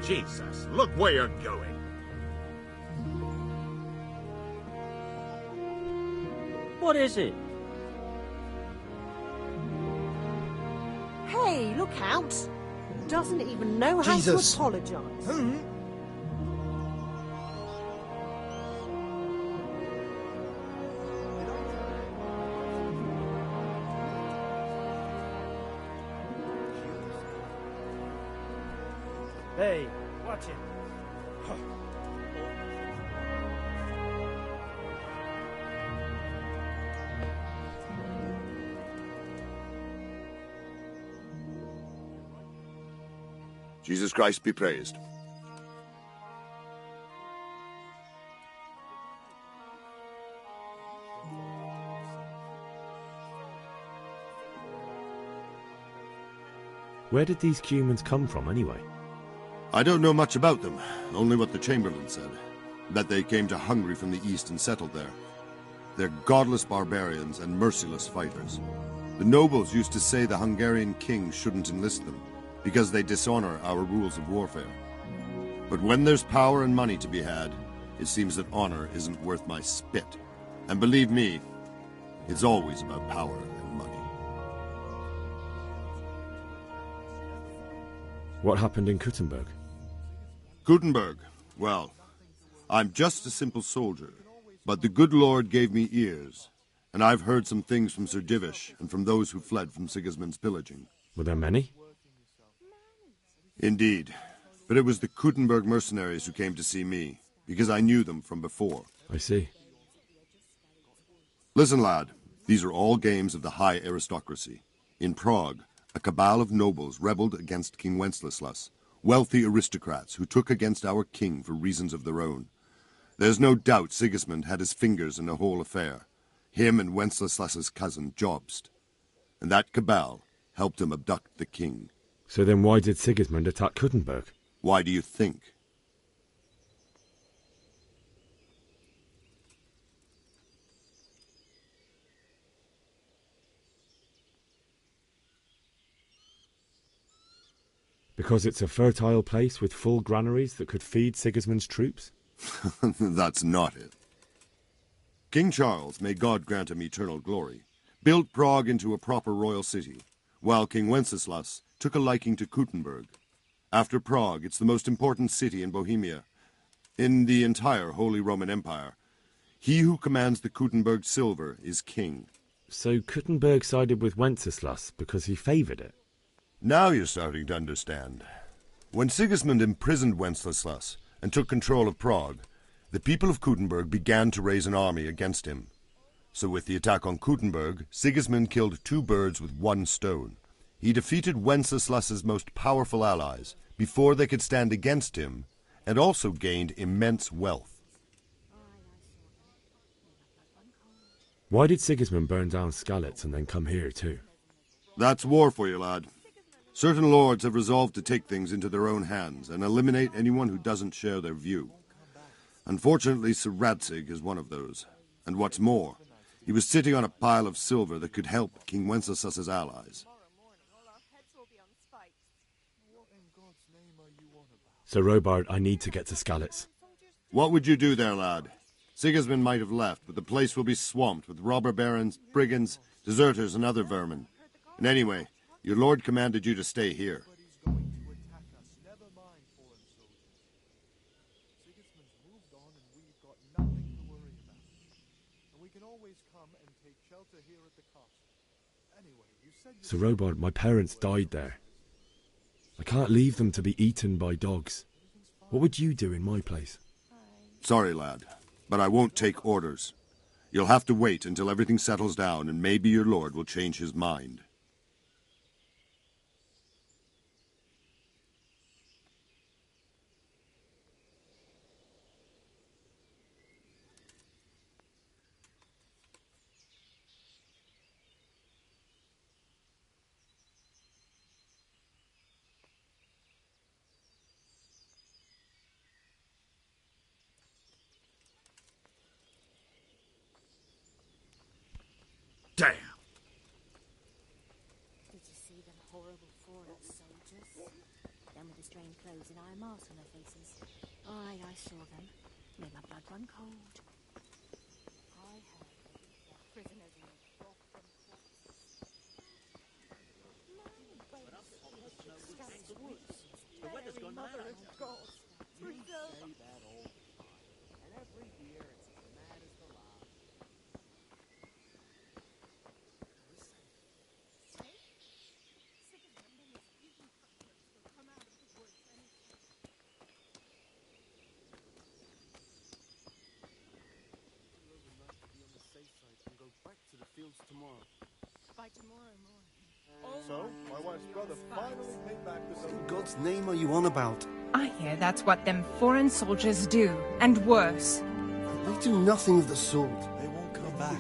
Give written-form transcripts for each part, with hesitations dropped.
Jesus, look where you're going. What is it? Hey, look out! Doesn't even know how to apologise. Hey, watch it. Jesus Christ be praised. Where did these humans come from, anyway? I don't know much about them, only what the Chamberlain said. That they came to Hungary from the east and settled there. They're godless barbarians and merciless fighters. The nobles used to say the Hungarian king shouldn't enlist them, because they dishonor our rules of warfare. But when there's power and money to be had, it seems that honor isn't worth my spit. And believe me, it's always about power and money. What happened in Kuttenberg? Gutenberg, well, I'm just a simple soldier, but the good Lord gave me ears, and I've heard some things from Sir Divish and from those who fled from Sigismund's pillaging. Were there many? Indeed, but it was the Kuttenberg mercenaries who came to see me, because I knew them from before. I see. Listen, lad, these are all games of the high aristocracy. In Prague, a cabal of nobles rebelled against King Wenceslas, wealthy aristocrats who took against our king for reasons of their own. There's no doubt Sigismund had his fingers in the whole affair, him and Wenceslas's cousin Jobst. And that cabal helped him abduct the king. So then why did Sigismund attack Kuttenberg? Why do you think? Because it's a fertile place with full granaries that could feed Sigismund's troops? That's not it. King Charles, may God grant him eternal glory, built Prague into a proper royal city, while King Wenceslas took a liking to Kuttenberg. After Prague, it's the most important city in Bohemia, in the entire Holy Roman Empire. He who commands the Kuttenberg silver is king. So Kuttenberg sided with Wenceslas because he favoured it? Now you're starting to understand. When Sigismund imprisoned Wenceslas and took control of Prague, the people of Kuttenberg began to raise an army against him. So with the attack on Kuttenberg, Sigismund killed two birds with one stone. He defeated Wenceslas's most powerful allies before they could stand against him, and also gained immense wealth. Why did Sigismund burn down Skalitz and then come here too? That's war for you, lad. Certain lords have resolved to take things into their own hands and eliminate anyone who doesn't share their view. Unfortunately, Sir Radzig is one of those. And what's more, he was sitting on a pile of silver that could help King Wenceslas's allies. Sir Robard, I need to get to Skalitz. What would you do there, lad? Sigismund might have left, but the place will be swamped with robber barons, brigands, deserters, and other vermin. And anyway, your lord commanded you to stay here. Sir Robard, my parents died there. I can't leave them to be eaten by dogs. What would you do in my place? Sorry, lad, but I won't take orders. You'll have to wait until everything settles down, and maybe your lord will change his mind. Damn! Did you see them horrible forest soldiers? them with the strange clothes and iron masks on their faces. Aye, I saw them. Made my blood run cold. I heard they're prisoners in the Gotham The weather's gone mad. And every year it's as mad as the last. By tomorrow morning. So, my wife's brother finally paid back the What in God's name are you on about? I hear that's what them foreign soldiers do, and worse. They do nothing of the sort. They won't come back.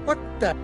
What the?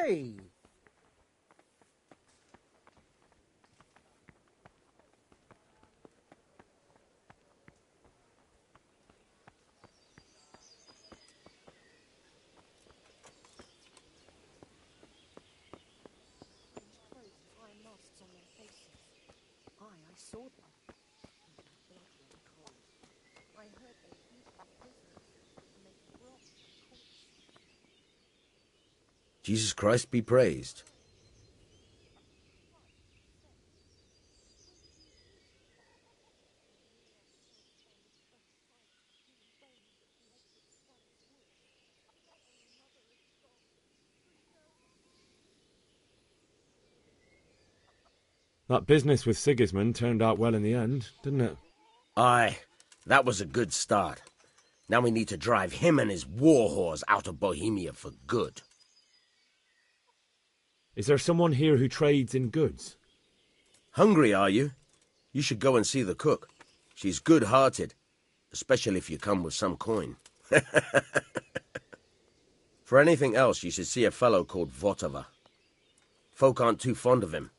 Hey! Iron masks on their faces. Aye, I saw them. Blood ran cold. I heard they beat the prisoners to make broth from corpses. Jesus Christ be praised. That business with Sigismund turned out well in the end, didn't it? Aye, that was a good start. Now we need to drive him and his war whores out of Bohemia for good. Is there someone here who trades in goods? Hungry, are you? You should go and see the cook. She's good-hearted, especially if you come with some coin. For anything else, you should see a fellow called Votava. Folk aren't too fond of him.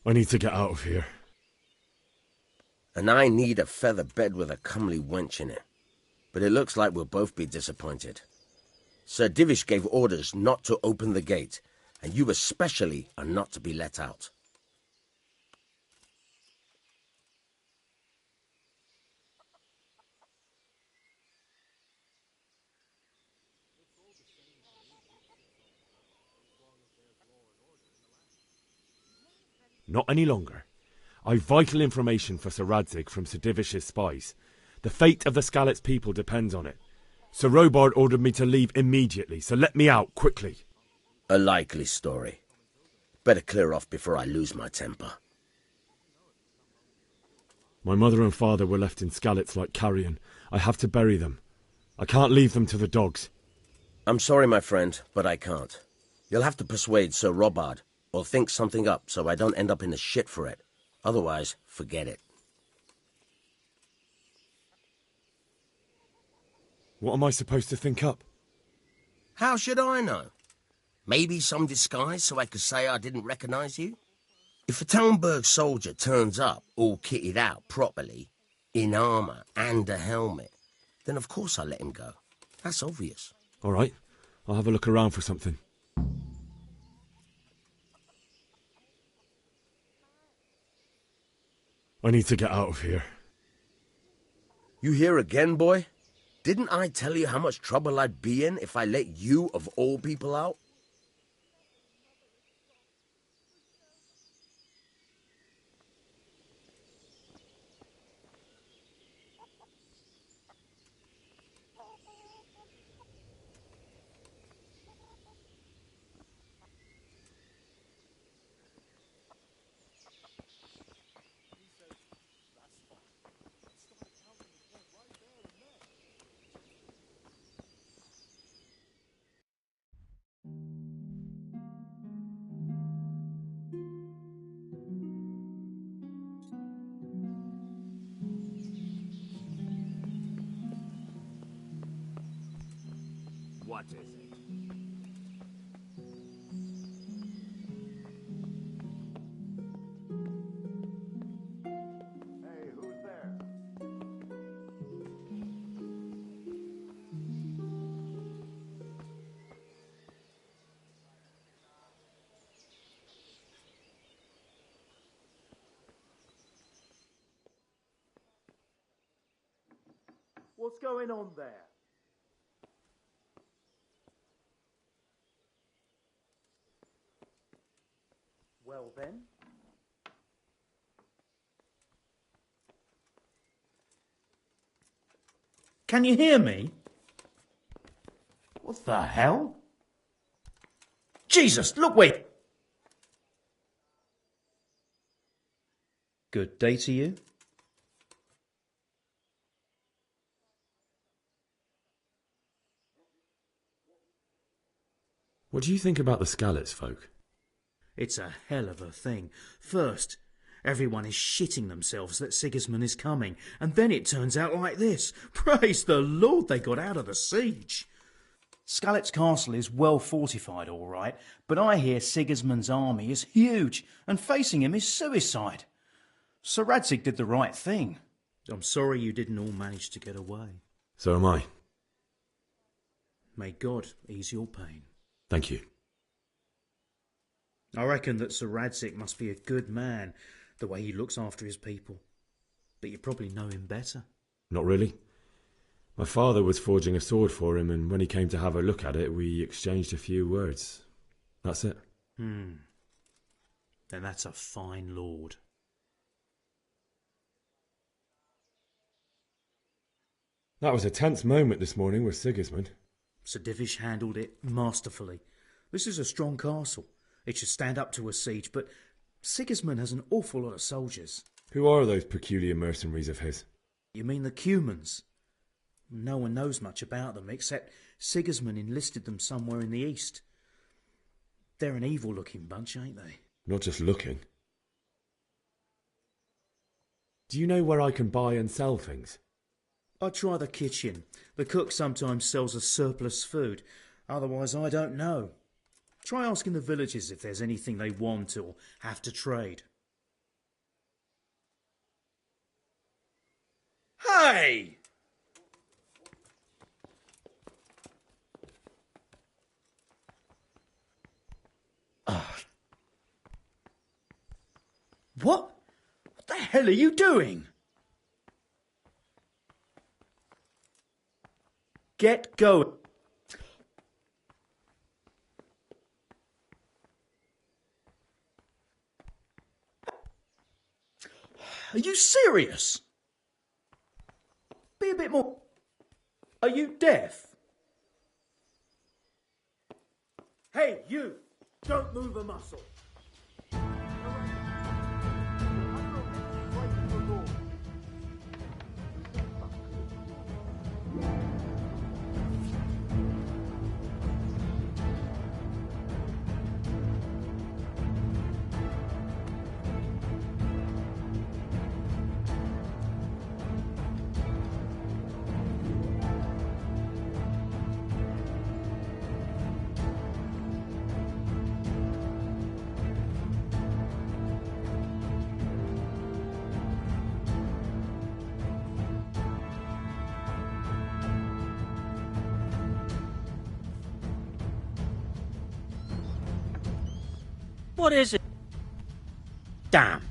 I need to get out of here. And I need a feather bed with a comely wench in it. But it looks like we'll both be disappointed. Sir Divish gave orders not to open the gate, and you especially are not to be let out. Not any longer. I've vital information for Sir Radzig from Sir Divish's spies. The fate of the Skalitz people depends on it. Sir Robard ordered me to leave immediately, so let me out, quickly. A likely story. Better clear off before I lose my temper. My mother and father were left in Skalitz like carrion. I have to bury them. I can't leave them to the dogs. I'm sorry, my friend, but I can't. You'll have to persuade Sir Robard, or think something up so I don't end up in the shit for it. Otherwise, forget it. What am I supposed to think up? How should I know? Maybe some disguise so I could say I didn't recognize you? If a Talmberg soldier turns up all kitted out properly, in armor and a helmet, then of course I'll let him go. That's obvious. All right, I'll have a look around for something. I need to get out of here. You here again, boy? Didn't I tell you how much trouble I'd be in if I let you, of all people, out? What is it? Hey, who's there? What's going on there? Well then. Can you hear me? What the hell? Jesus, look, wait! Good day to you. What do you think about the Skalitz folk? It's a hell of a thing. First, everyone is shitting themselves that Sigismund is coming, and then it turns out like this. Praise the Lord they got out of the siege. Skalitz Castle is well fortified, all right, but I hear Sigismund's army is huge, and facing him is suicide. Sir Radzig did the right thing. I'm sorry you didn't all manage to get away. So am I. May God ease your pain. Thank you. I reckon that Sir Radzig must be a good man, the way he looks after his people. But you probably know him better. Not really. My father was forging a sword for him, and when he came to have a look at it, we exchanged a few words. That's it. Then that's a fine lord. That was a tense moment this morning with Sigismund. Sir Divish handled it masterfully. This is a strong castle. It should stand up to a siege, but Sigismund has an awful lot of soldiers. Who are those peculiar mercenaries of his? You mean the Cumans? No one knows much about them, except Sigismund enlisted them somewhere in the east. They're an evil-looking bunch, ain't they? Not just looking. Do you know where I can buy and sell things? I'd try the kitchen. The cook sometimes sells us surplus food. Otherwise, I don't know. Try asking the villagers if there's anything they want or have to trade. Hey! What? What the hell are you doing? Get going. Are you serious? Be a bit more... Are you deaf? Hey, you! Don't move a muscle. What is it? Damn.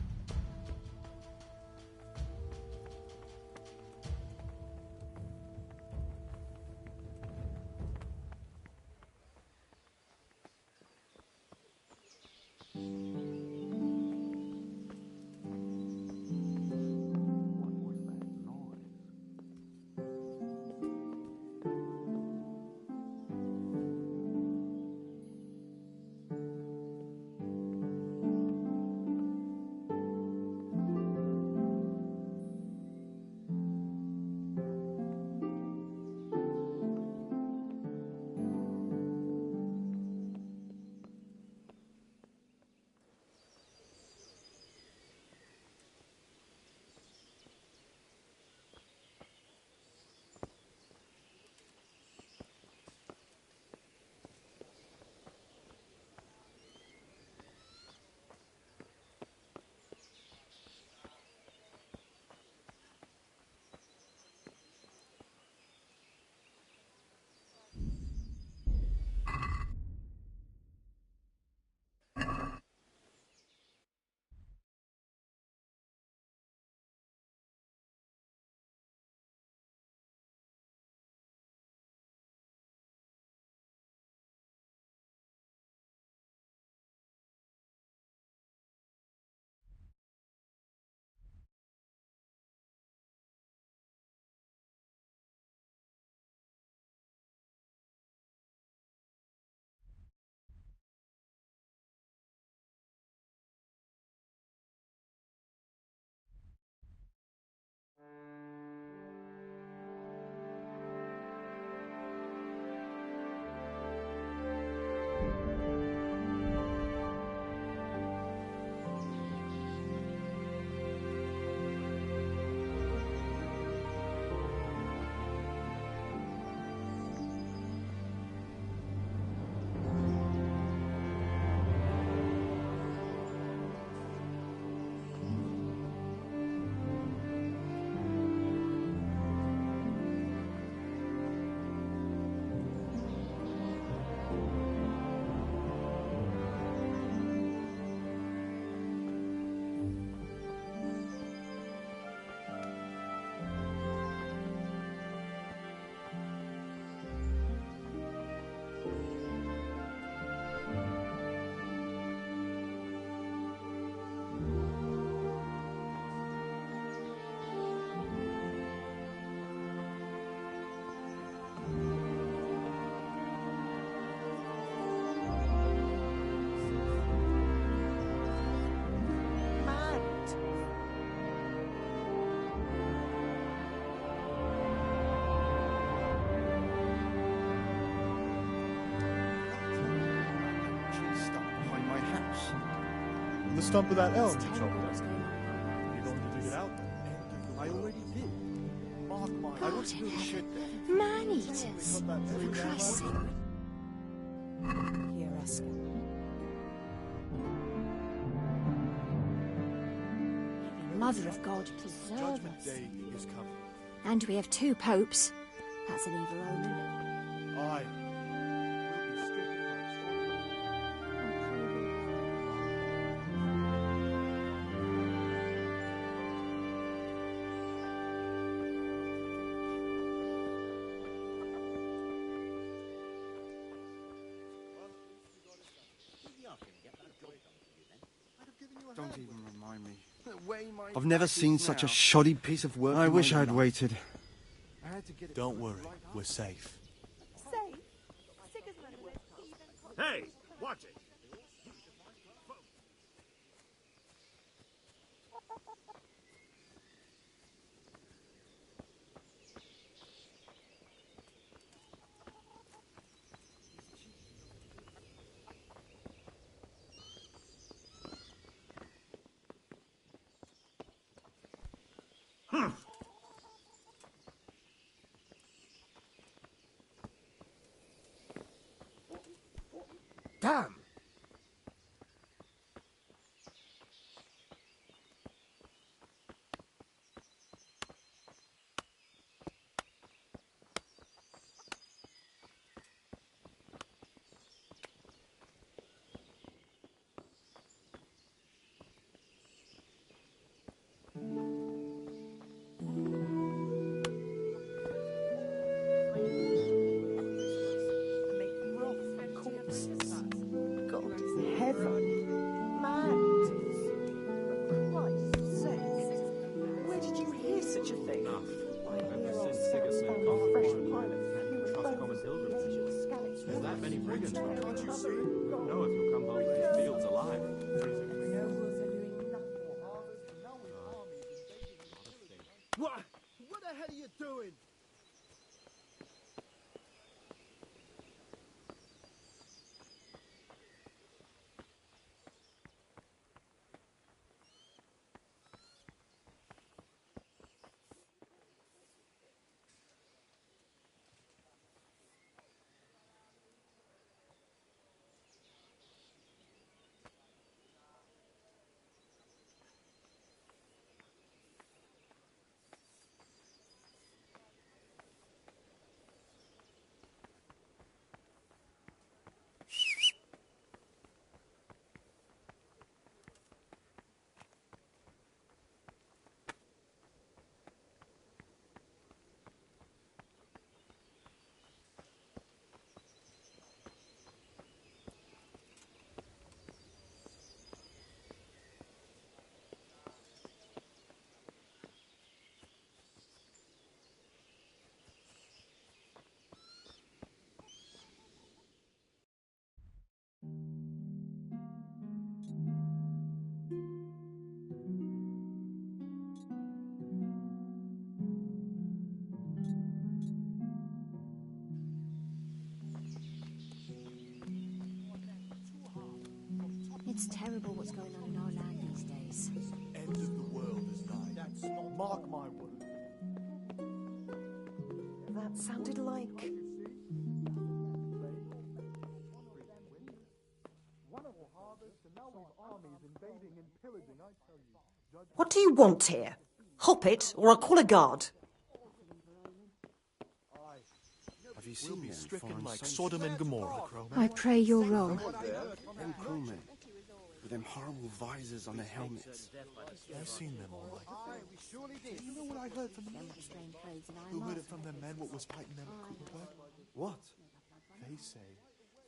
the stump of that elm It's you terrible chopped what's down. going on. You're going to dig it out then? I already did. Mark my... I God want to in do the shit heaven. there. Man-eaters. For Christ's sake. Here, Oscar. Mother of God, preserve Judgment us. Day is coming. And we have 2 popes. That's an evil omen. I will be stricken by its Don't even remind me. I've never seen such a shoddy piece of work. I wish I'd waited. Don't worry, we're safe. Safe? Sigismund would even... Hey, watch it. Damn! What the hell are you doing? It's terrible what's going on in our land these days. End of the world is nigh. That's not... Mark my word. That sounded like... What do you want here? Hop it, or I'll call a guard. Have you seen me stricken like Sodom and Gomorrah, Crowman? I pray you're wrong. Them crewmen, with them horrible visors on their helmets. I've seen them all right. You know what I heard from them? Who heard it from them men what was fighting them at Kutenberg? What? They say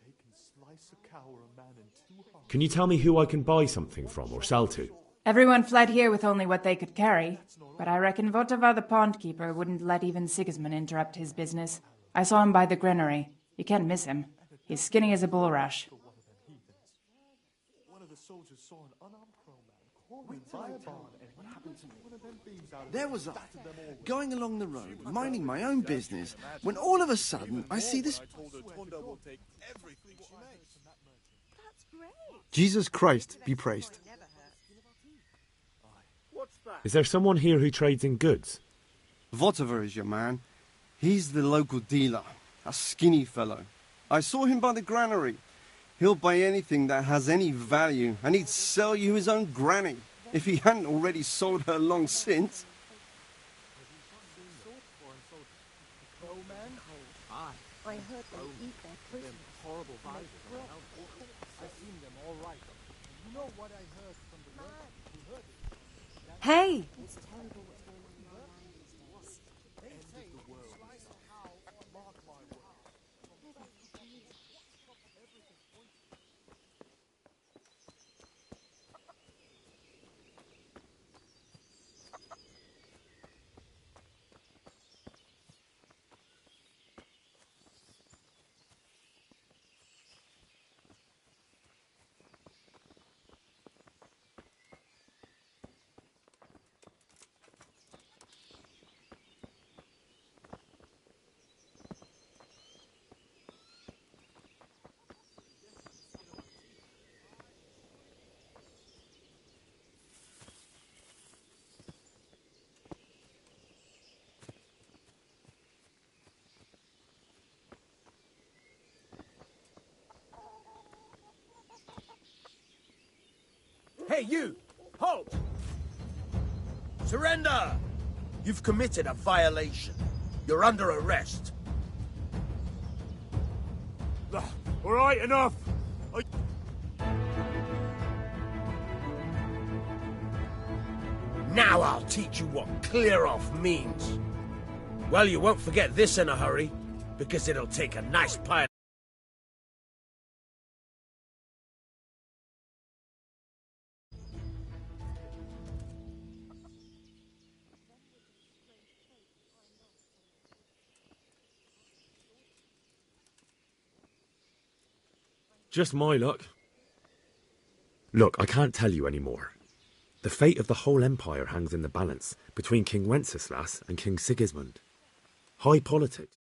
they can slice a cow or a man in 2 halves. Can you tell me who I can buy something from or sell to? Everyone fled here with only what they could carry, but I reckon Votava the pond keeper wouldn't let even Sigismund interrupt his business. I saw him by the granary. You can't miss him. He's skinny as a bulrush. One of the soldiers saw an unarmed crowman calling by a barn, and what happened to one of them beams out of There was I, going along the road, minding my own business, when all of a sudden I see this... That's great. Jesus Christ be praised. Is there someone here who trades in goods? Votiver is your man. He's the local dealer, a skinny fellow. I saw him by the granary. He'll buy anything that has any value, and he'd sell you his own granny, if he hadn't already sold her long since. I heard they eat their prisoners. Horrible visors. I've seen them all right. You know what I heard from the man who heard it? Hey! It's terrible what's going on in our land these days. They say the world is somehow mark my word. Hey, you! Halt! Surrender! You've committed a violation. You're under arrest. All right, enough! Now I'll teach you what clear off means. Well, you won't forget this in a hurry, because it'll take a nice pile. Just my luck. Look, I can't tell you anymore. The fate of the whole empire hangs in the balance between King Wenceslas and King Sigismund. High politics.